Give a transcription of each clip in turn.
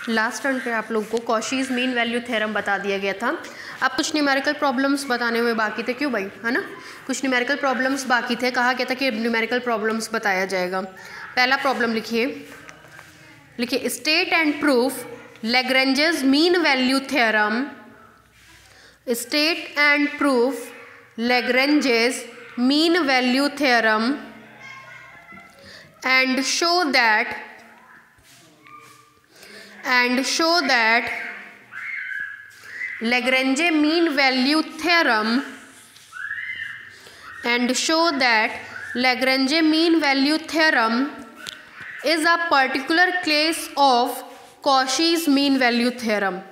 Last turn पे आप लोग को कॉशीज मीन वैल्यू थ्योरम बता दिया गया था। अब कुछ न्यूमेरिकल प्रॉब्लम्स बताने हुए बाकी थे, क्यों भाई, है ना। कुछ न्यूमेरिकल प्रॉब्लम्स बाकी थे, कहा गया था कि न्यूमेरिकल प्रॉब्लम्स बताया जाएगा। पहला प्रॉब्लम लिखिए state and proof Lagrange's mean value theorem. State and proof Lagrange's mean value theorem and show that Lagrange mean value theorem is a particular case of Cauchy's mean value theorem.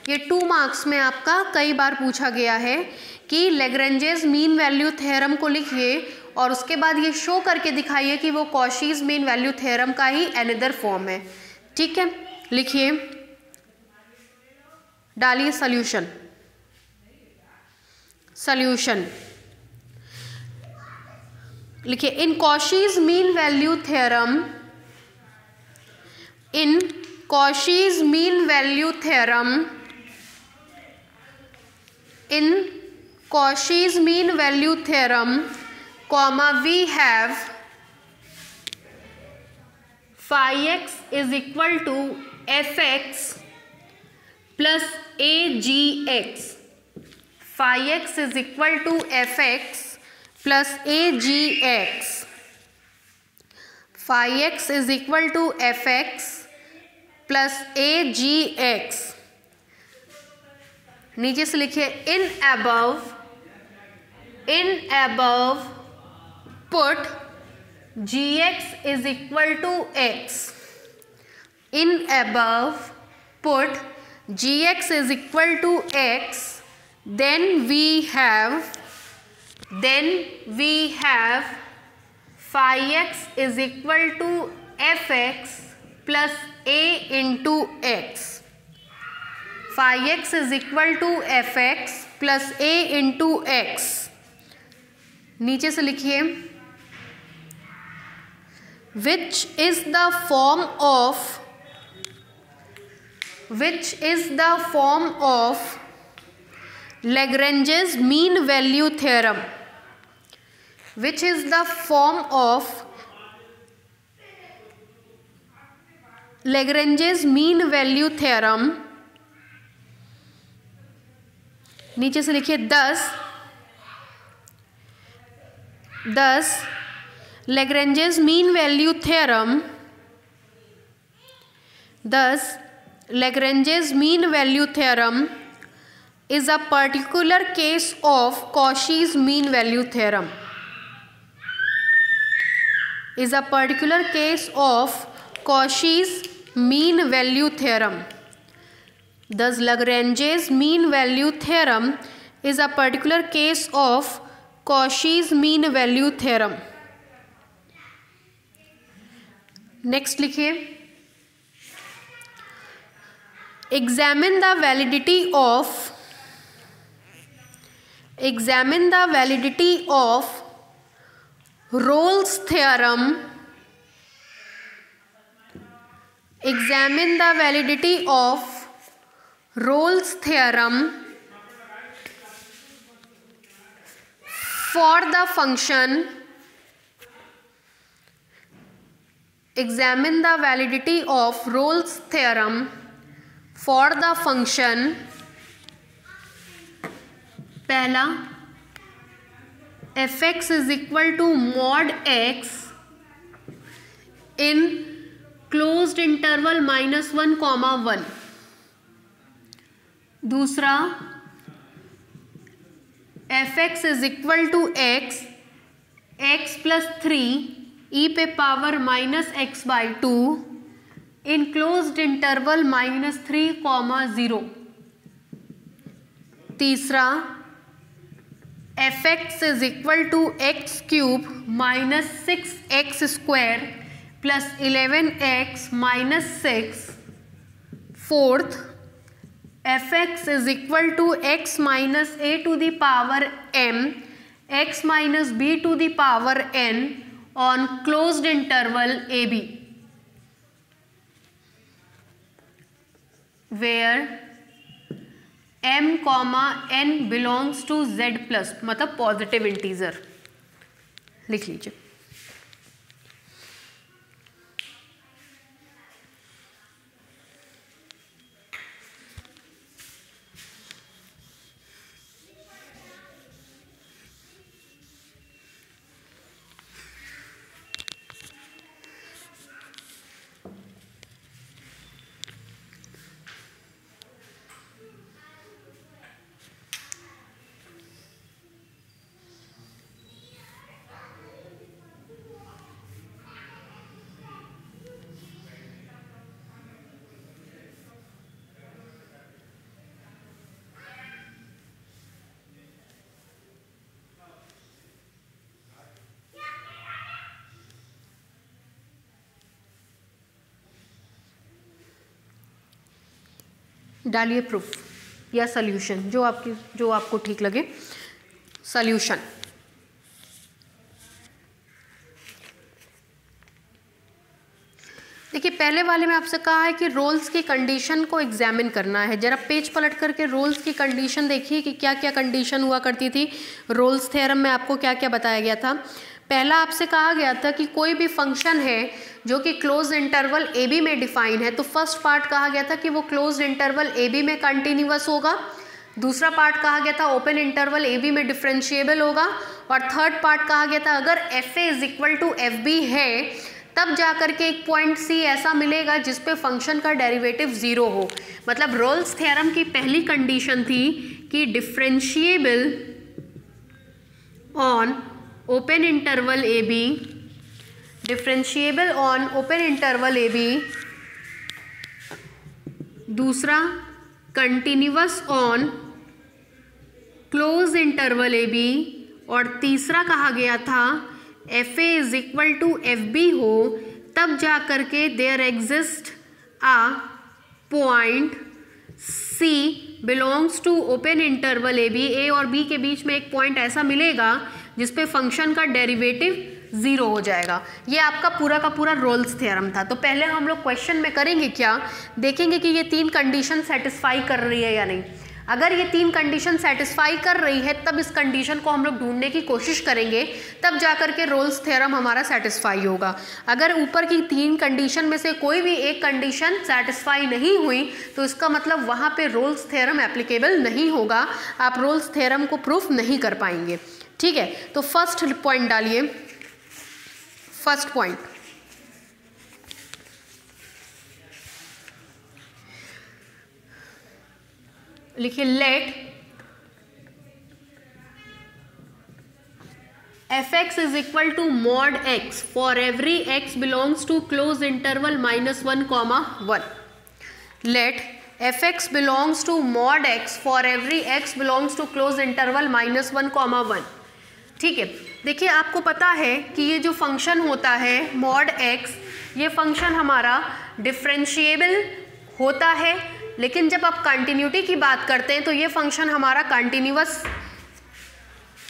ये 2 marks में आपका कई बार पूछा गया है कि Lagrange's mean value theorem को लिखिए और उसके बाद ये शो करके दिखाइए कि वो कॉशीज मीन वैल्यू थ्योरम का ही अनदर फॉर्म है। ठीक है, लिखिए, डालिए सॉल्यूशन। लिखिए in Cauchy's mean value theorem, Cauchy's mean value theorem, we have phi x is equal to fx plus agx. Phi x is equal to fx plus agx. Phi x is equal to fx plus agx. नीचे से लिखिए इन above put gx is equal to x. In above put gx is equal to x. Then we have phi x is equal to fx plus a into x. Phi x is equal to fx plus a into x. नीचे से लिखिए which is the form of Lagrange's mean value theorem. Which is the form of Lagrange's mean value theorem. नीचे से लिखिए thus Lagrange's mean value theorem is a particular case of Cauchy's mean value theorem. Thus Lagrange's mean value theorem is a particular case of Cauchy's mean value theorem. Next लिखिए examine the validity of Rolle's theorem. Examine the validity of Rolle's theorem for the function. Examine the validity of Rolle's theorem for the function. पहला fx is equal to mod x in closed interval -1, 1. दूसरा fx is equal to x plus 3 e पे power -x/2 in closed interval -3, 0. तीसरा fx is equal to x cube -6x square plus 11x -6. Fourth, fx is equal to x minus a to the power m, x minus b to the power n on closed interval AB where m comma n belongs to z plus, मतलब positive integer लिख लीजिए। डालिए proof या solution, जो आपको ठीक लगे। Solution, देखिए पहले वाले में आपसे कहा है कि रोल्स की कंडीशन को एग्जामिन करना है। जरा पेज पलट करके रोल्स की कंडीशन देखिए कि क्या क्या कंडीशन हुआ करती थी। रोल्स थ्योरम में आपको क्या क्या बताया गया था। पहला आपसे कहा गया था कि कोई भी फंक्शन है जो कि क्लोज इंटरवल ए बी में डिफाइन है, तो फर्स्ट पार्ट कहा गया था कि वो क्लोज इंटरवल ए बी में कंटिन्यूअस होगा। दूसरा पार्ट कहा गया था ओपन इंटरवल ए बी में डिफरेंशिएबल होगा। और थर्ड पार्ट कहा गया था अगर f A is equal to F b है तब जा करके एक पॉइंट सी ऐसा मिलेगा जिस पे फंक्शन का डेरिवेटिव ज़ीरो हो। मतलब रोल्स थ्योरम की पहली कंडीशन थी कि differentiable on open interval A B, differentiable on open interval A B. दूसरा continuous on closed interval A B. और तीसरा कहा गया था F A is equal to F B हो तब जा करके there exist a point C belongs to open interval A B. A और बी के बीच में एक पॉइंट ऐसा मिलेगा जिस पे फंक्शन का डेरिवेटिव ज़ीरो हो जाएगा। ये आपका पूरा का पूरा रोल्स थ्योरम था। तो पहले हम लोग क्वेश्चन में करेंगे क्या, देखेंगे कि ये तीन कंडीशन सेटिस्फाई कर रही है या नहीं। अगर ये तीन कंडीशन सेटिस्फाई कर रही है तब इस कंडीशन को हम लोग ढूंढने की कोशिश करेंगे, तब जाकर के रोल्स थ्योरम हमारा सेटिस्फाई होगा। अगर ऊपर की तीन कंडीशन में से कोई भी एक कंडीशन सेटिस्फाई नहीं हुई तो इसका मतलब वहाँ पे रोल्स थ्योरम एप्लीकेबल नहीं होगा, आप रोल्स थ्योरम को प्रूफ नहीं कर पाएंगे। ठीक है, तो फर्स्ट पॉइंट डालिए। फर्स्ट पॉइंट, लिखिए let f x is equal to mod x for every x belongs to close interval -1, let f x belongs to mod x for every x belongs to close interval -1, ठीक है। देखिए आपको पता है कि ये जो फंक्शन होता है मॉड एक्स, ये फंक्शन हमारा डिफरेंशिएबल होता है, लेकिन जब आप कंटिन्यूटी की बात करते हैं तो ये फंक्शन हमारा कंटिन्यूअस,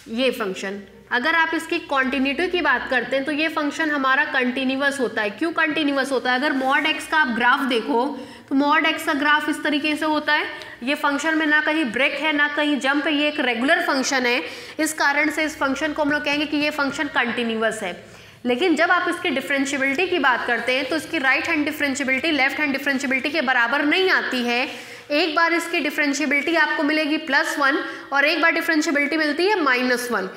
ये फंक्शन अगर आप इसकी कॉन्टिन्यूटी की बात करते हैं तो ये फंक्शन हमारा कंटिन्यूअस होता है। क्यों कंटिन्यूअस होता है? अगर मॉड एक्स का आप ग्राफ देखो तो मॉड एक्स का ग्राफ इस तरीके से होता है। ये फंक्शन में ना कहीं ब्रेक है ना कहीं जंप है, ये एक रेगुलर फंक्शन है। इस कारण से इस फंक्शन को हम लोग कहेंगे कि ये फंक्शन कंटिन्यूअस है। लेकिन जब आप इसकी डिफरेंशिएबिलिटी की बात करते हैं तो इसकी right hand differentiability left hand differentiability के बराबर नहीं आती है। एक बार इसकी डिफरेंशिएबिलिटी आपको मिलेगी +1 और एक बार डिफरेंशिएबिलिटी मिलती है -1।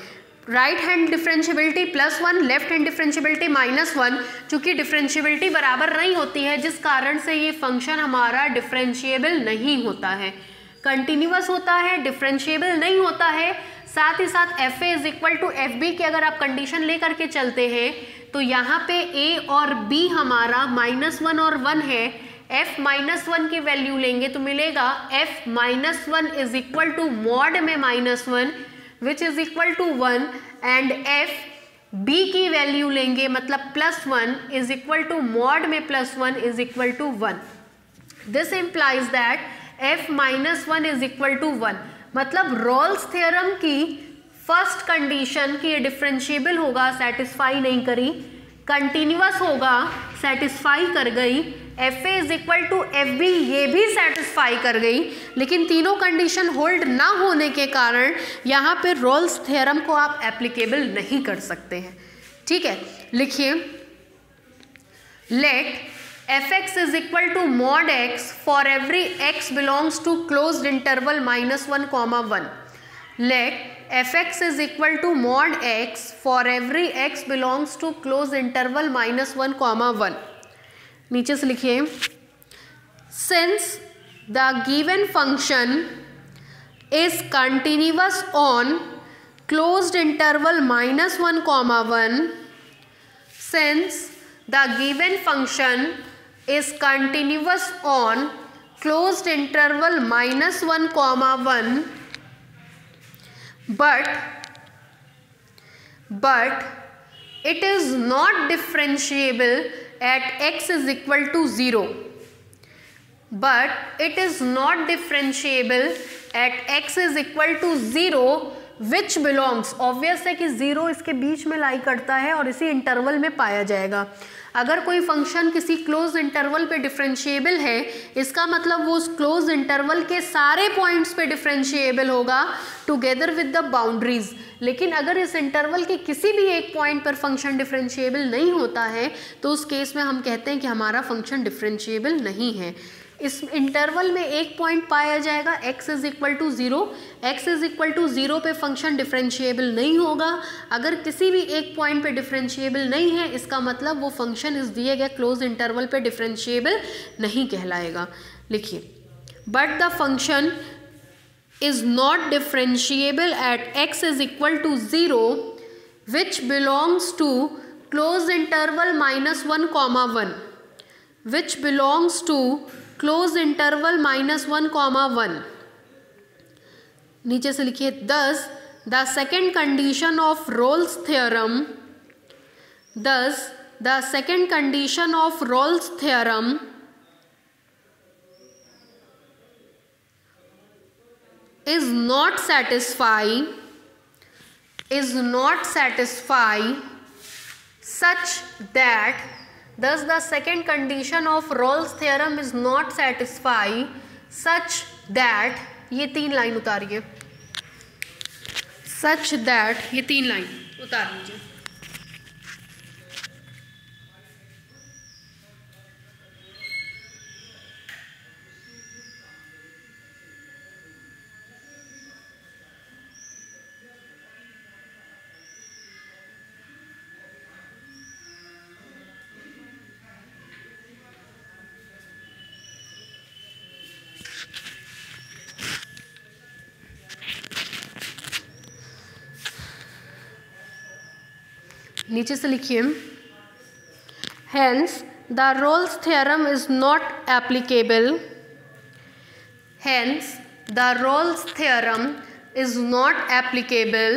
Right hand differentiability +1, left hand differentiability -1, चूंकि डिफरेंशिएबिलिटी बराबर नहीं होती है जिस कारण से ये फंक्शन हमारा डिफरेंशिएबल नहीं होता है, कंटिन्यूअस होता है, डिफरेंशिएबल नहीं होता है। साथ ही साथ f A is equal to F b की अगर आप कंडीशन लेकर के चलते हैं तो यहाँ पे ए और बी हमारा -1 और 1 है। f -1 की वैल्यू लेंगे तो मिलेगा f -1 is equal to mod में -1 which is equal to 1 and f b की वैल्यू लेंगे मतलब +1 इज इक्वल टू मॉड में +1 is equal to 1। This implies that f -1 is equal to 1। मतलब रोल्स थ्योरम की फर्स्ट कंडीशन कि ये differentiable होगा, सेटिस्फाई नहीं करी, कंटिन्यूअस होगा, सेटिस्फाई कर गई, f A is equal to F b, ये भी सेटिस्फाई कर गई, लेकिन तीनों कंडीशन होल्ड ना होने के कारण यहाँ पे रोल्स थ्योरम को आप एप्लीकेबल नहीं कर सकते हैं। ठीक है, लिखिए let f x is equal to mod x for every x belongs to closed interval -1, 1. लेट fx is equal to mod x for every x belongs to closed interval -1, 1. नीचे से लिखिए since the given function is continuous on closed interval -1, 1. Since the given function is continuous on closed interval -1, 1. But it is not differentiable at x is equal to 0. But it is not differentiable at x is equal to 0 which belongs, obvious है कि 0 इसके बीच में लाई करता है और इसी interval में पाया जाएगा। अगर कोई फंक्शन किसी क्लोज इंटरवल पे डिफरेंशिएबल है, इसका मतलब वो उस क्लोज इंटरवल के सारे पॉइंट्स पे डिफरेंशिएबल होगा टुगेदर विद द बाउंड्रीज। लेकिन अगर इस इंटरवल के किसी भी एक पॉइंट पर फंक्शन डिफरेंशिएबल नहीं होता है तो उस केस में हम कहते हैं कि हमारा फंक्शन डिफरेंशिएबल नहीं है। इस इंटरवल में एक पॉइंट पाया जाएगा x is equal to 0, x is equal to 0 पे फंक्शन डिफरेंशिएबल नहीं होगा। अगर किसी भी एक पॉइंट पे डिफरेंशिएबल नहीं है, इसका मतलब वो फंक्शन इस दिए गए क्लोज इंटरवल पे डिफरेंशिएबल नहीं कहलाएगा। लिखिए but the function is not differentiable at x is equal to 0 which belongs to close interval -1, 1. which belongs to closed interval -1, 1. नीचे से लिखिए thus the second condition of Rolle's theorem, thus the second condition of Rolle's theorem is not satisfy such that, thus the second condition of Rolle's theorem is not satisfy such that, ये 3 line उतारिए, such that ये 3 line उतार लीजिए। नीचे से लिखिए hence the Rolle's theorem is not applicable, hence the Rolle's theorem is not applicable,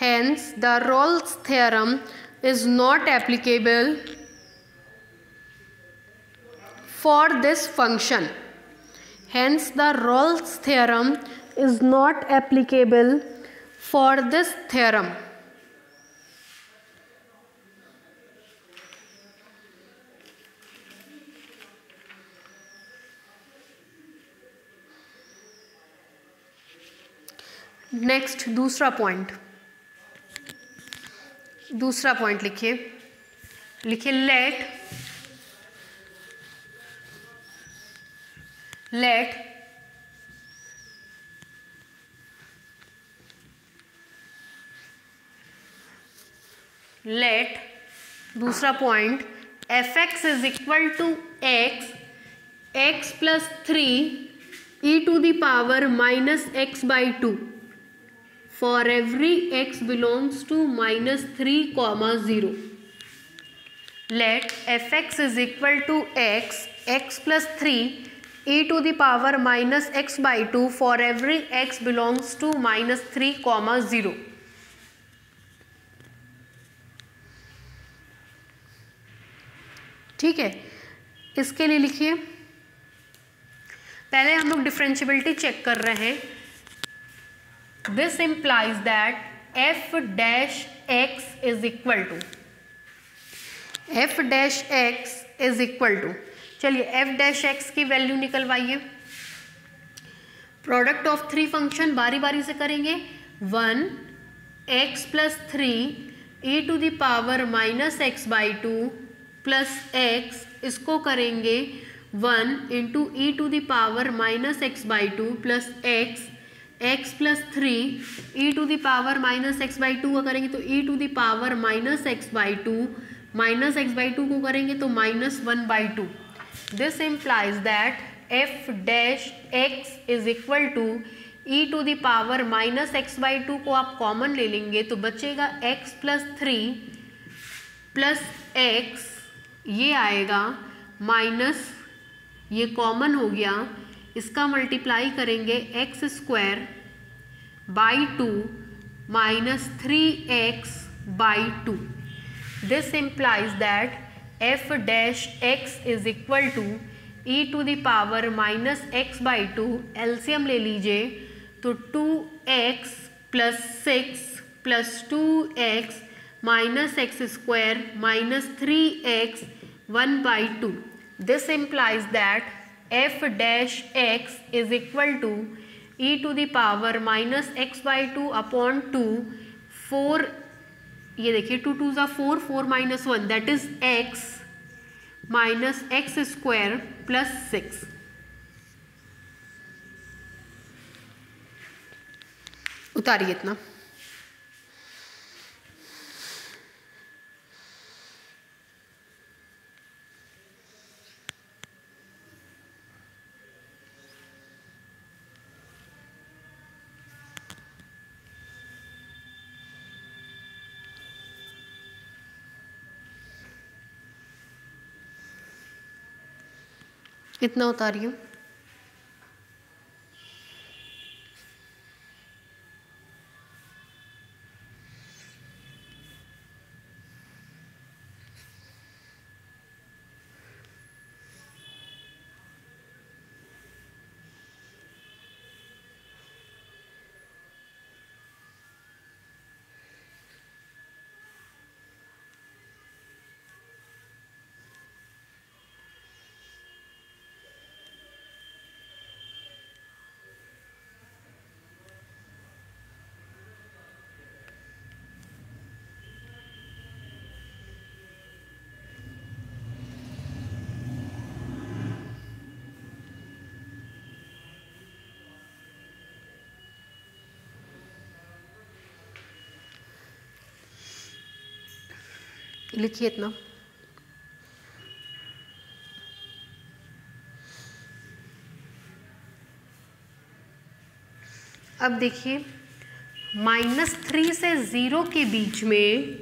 hence the Rolle's theorem is not applicable for this function, hence the Rolle's theorem is not applicable for this theorem. Next दूसरा point लिखिए let दूसरा point fx is equal to x plus 3 e to the power -x/2 for every x belongs to -3, 0. Let fx is equal to x plus 3 e to the power -x/2 for every x belongs to -3, 0. ठीक है, इसके लिए लिखिए, पहले हम लोग differentiability check कर रहे हैं। This implies that F dash x is equal to, F dash x is equal to, चलिए एफ डैश एक्स की वैल्यू निकलवाइए। प्रोडक्ट ऑफ थ्री फंक्शन बारी बारी से करेंगे। 1 x plus 3 e to the power minus x by 2 plus X, इसको करेंगे 1 into E to the power minus x by 2 plus X plus 3 E to the power minus x by 2 का करेंगे तो E to the power minus x by 2, minus x by 2 को करेंगे तो minus 1 by 2। This implies that F dash x is equal to E to the power minus x by 2 को आप common ले लेंगे तो बचेगा x प्लस 3 प्लस एक्स, ये आएगा माइनस, ये कॉमन हो गया, इसका मल्टीप्लाई करेंगे x square by 2 minus 3x by 2। This implies that F dash x is equal to E to the power minus x by 2, LCM ले लीजिए तो 2x plus 6 plus 2x minus x square minus 3x 1 by 2। This implies that F dash x is equal to E to the power minus x by 2 upon 2, 4, ये देखिए 2 2 ज़ा 4, 4 minus 1 that is x minus x square plus 6। उतारिए इतना। कितना उतारिए। लिखिए इतना। अब देखिए -3 से 0 के बीच में,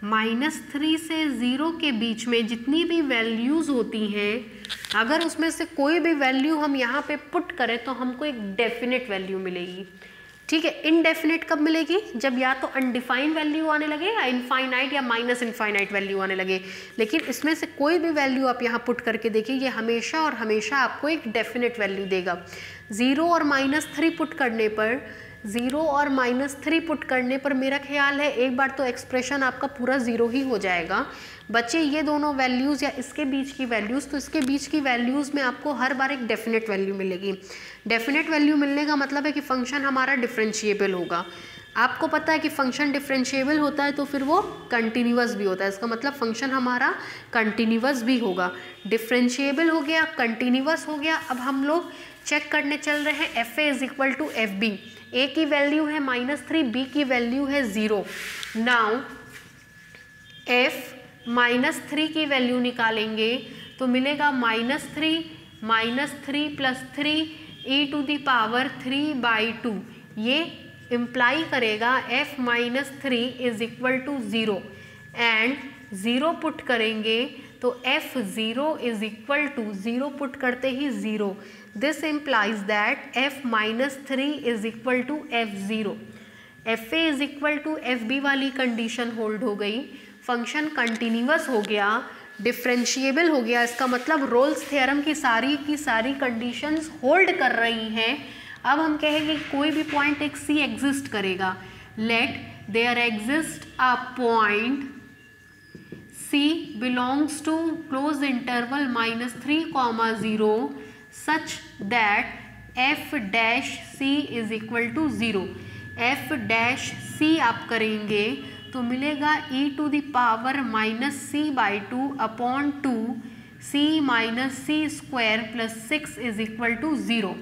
-3 से 0 के बीच में जितनी भी वैल्यूज़ होती हैं, अगर उसमें से कोई भी वैल्यू हम यहाँ पे पुट करें तो हमको एक डेफिनेट वैल्यू मिलेगी। ठीक है, इनडेफिनेट कब मिलेगी? जब या तो अनडिफाइंड वैल्यू आने लगे या इनफाइनाइट या माइनस इनफाइनाइट वैल्यू आने लगे। लेकिन इसमें से कोई भी वैल्यू आप यहाँ पुट करके देखिए, ये हमेशा और हमेशा आपको एक डेफिनेट वैल्यू देगा। 0 और -3 पुट करने पर, 0 और -3 पुट करने पर मेरा ख्याल है एक बार तो एक्सप्रेशन आपका पूरा 0 ही हो जाएगा। बच्चे ये दोनों वैल्यूज़ या इसके बीच की वैल्यूज़, तो इसके बीच की वैल्यूज़ में आपको हर बार एक डेफिनेट वैल्यू मिलेगी। डेफिनेट वैल्यू मिलने का मतलब है कि फंक्शन हमारा डिफरेंशिएबल होगा। आपको पता है कि फंक्शन डिफरेंशिएबल होता है तो फिर वो कंटिन्यूअस भी होता है, इसका मतलब फंक्शन हमारा कंटिन्यूअस भी होगा। डिफरेंशिएबल हो गया, कंटिन्यूअस हो गया। अब हम लोग चेक करने चल रहे हैं F A is equal to F B. A की वैल्यू है -3, बी की वैल्यू है 0। नाउ एफ -3 की वैल्यू निकालेंगे तो मिलेगा -3 plus 3 e to the power 3/2। ये इम्प्लाई करेगा f -3 is equal to 0 and 0 put करेंगे तो f0 is equal to 0 put करते ही 0। This implies that f -3 is equal to f0। F A is equal to F B वाली condition hold हो गई, function continuous हो गया, डिफरेंशिएबल हो गया, इसका मतलब रोल्स थ्योरम की सारी कंडीशंस होल्ड कर रही हैं। अब हम कहेंगे कोई भी पॉइंट एक सी एग्जिस्ट करेगा, let there exist a point C belongs to closed interval -3, such that f dash c is equal to 0। f dash c आप करेंगे तो मिलेगा e to the power -c/2 upon 2 c minus c square plus 6 is equal to 0।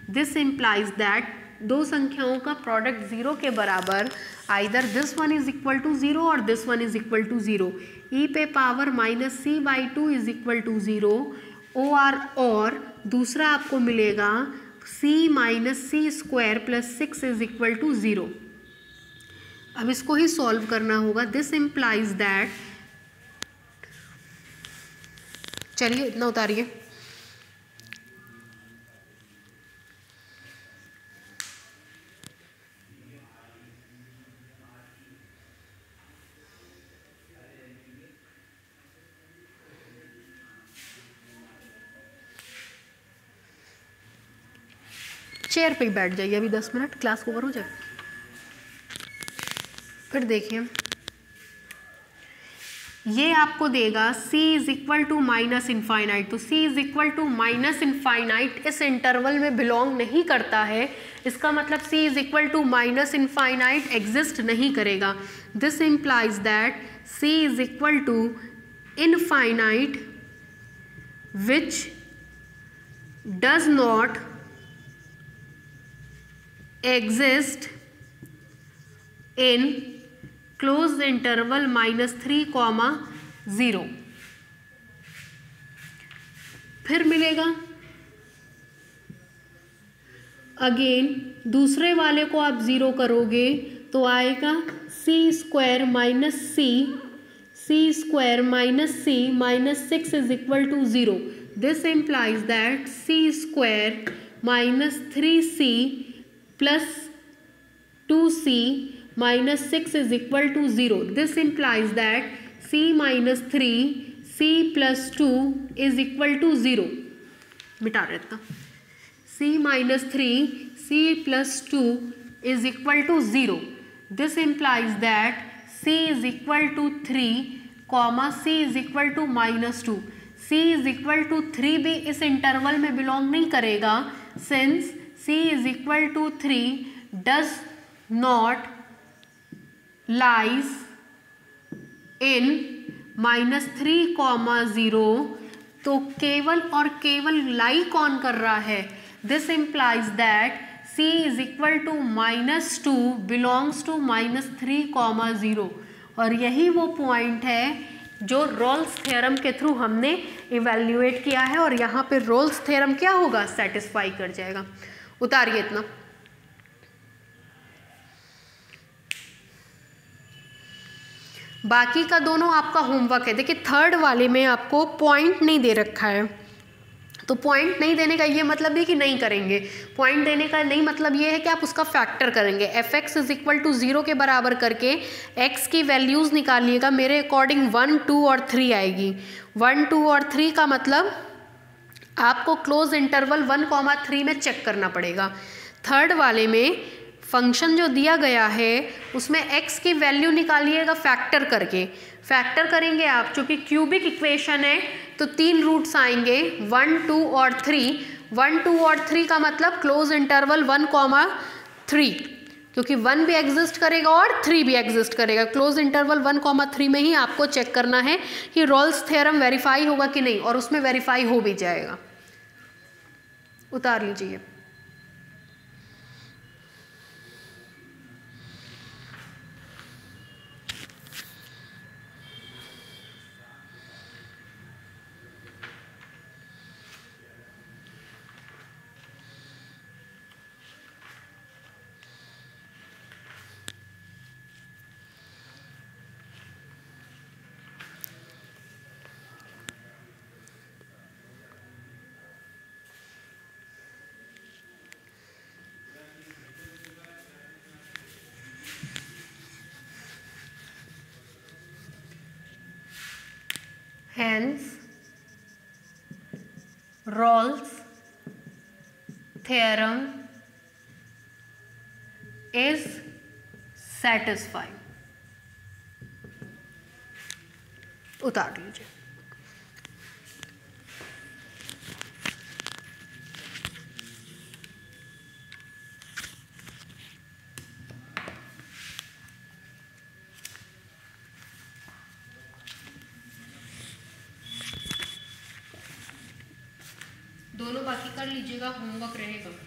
This implies that दो संख्याओं का product 0 के बराबर, either this one is equal to 0 और this one is equal to 0। e पे power -c/2 is equal to 0 और दूसरा आपको मिलेगा c minus C square plus 6 is equal to 0। अब इसको ही सॉल्व करना होगा। दिस इम्प्लाइज दैट, चलिए इतना उतारिए, चेयर पे ही बैठ जाइए, अभी 10 मिनट क्लास ओवर हो जाए। फिर देखिए ये आपको देगा c is equal to minus infinite, तो c is equal to minus infinite इस इंटरवल में बिलोंग नहीं करता है, इसका मतलब c is equal to minus infinite exist नहीं करेगा। This implies that c is equal to infinite which does not exist in closed interval -3, 0। फिर मिलेगा अगेन दूसरे वाले को आप 0 करोगे तो आएगा c square minus c minus 6 is equal to 0। This implies that c square minus 3c plus 2c minus 6 is equal to 0। This implies that c minus 3 c plus 2 is equal to 0। मिटा देता, c minus 3 c plus 2 is equal to 0। This implies that c is equal to 3, c is equal to -2। c is equal to 3 भी इस interval में belong नहीं करेगा, since c is equal to 3 does not lies in -3, 0। तो केवल और केवल लाई कौन कर रहा है? This implies that c is equal to -2 belongs to -3, 0। और यही वो पॉइंट है जो रोल्स थ्योरम के थ्रू हमने इवेल्युएट किया है, और यहाँ पे रोल्स थ्योरम क्या होगा, सेटिस्फाई कर जाएगा। उतारिए इतना। बाकी का दोनों आपका होमवर्क है। देखिए थर्ड वाले में आपको पॉइंट नहीं दे रखा है, तो पॉइंट नहीं देने का ये मतलब नहीं कि नहीं करेंगे, पॉइंट देने का नहीं मतलब ये है कि आप उसका फैक्टर करेंगे। f(x) इज इक्वल टू 0 के बराबर करके x की वैल्यूज़ निकालिएगा। मेरे अकॉर्डिंग 1, 2 और 3 आएगी। 1, 2 और 3 का मतलब आपको क्लोज इंटरवल 1, 3 में चेक करना पड़ेगा। थर्ड वाले में फंक्शन जो दिया गया है उसमें x की वैल्यू निकालिएगा फैक्टर करके। फैक्टर करेंगे आप, चूँकि क्यूबिक इक्वेशन है तो 3 रूट्स आएंगे, 1, 2 और 3। 1, 2 और 3 का मतलब क्लोज इंटरवल 1, 3, क्योंकि 1 भी एग्जिस्ट करेगा और 3 भी एग्जिस्ट करेगा। क्लोज इंटरवल 1, 3 में ही आपको चेक करना है कि रोल्स थ्योरम वेरीफाई होगा कि नहीं, और उसमें वेरीफाई हो भी जाएगा। उतार लीजिए। Hence Rolle's theorem is satisfied. उतार लीजिए। दोनों बाकी कर लीजिएगा, होमवर्क रहेगा।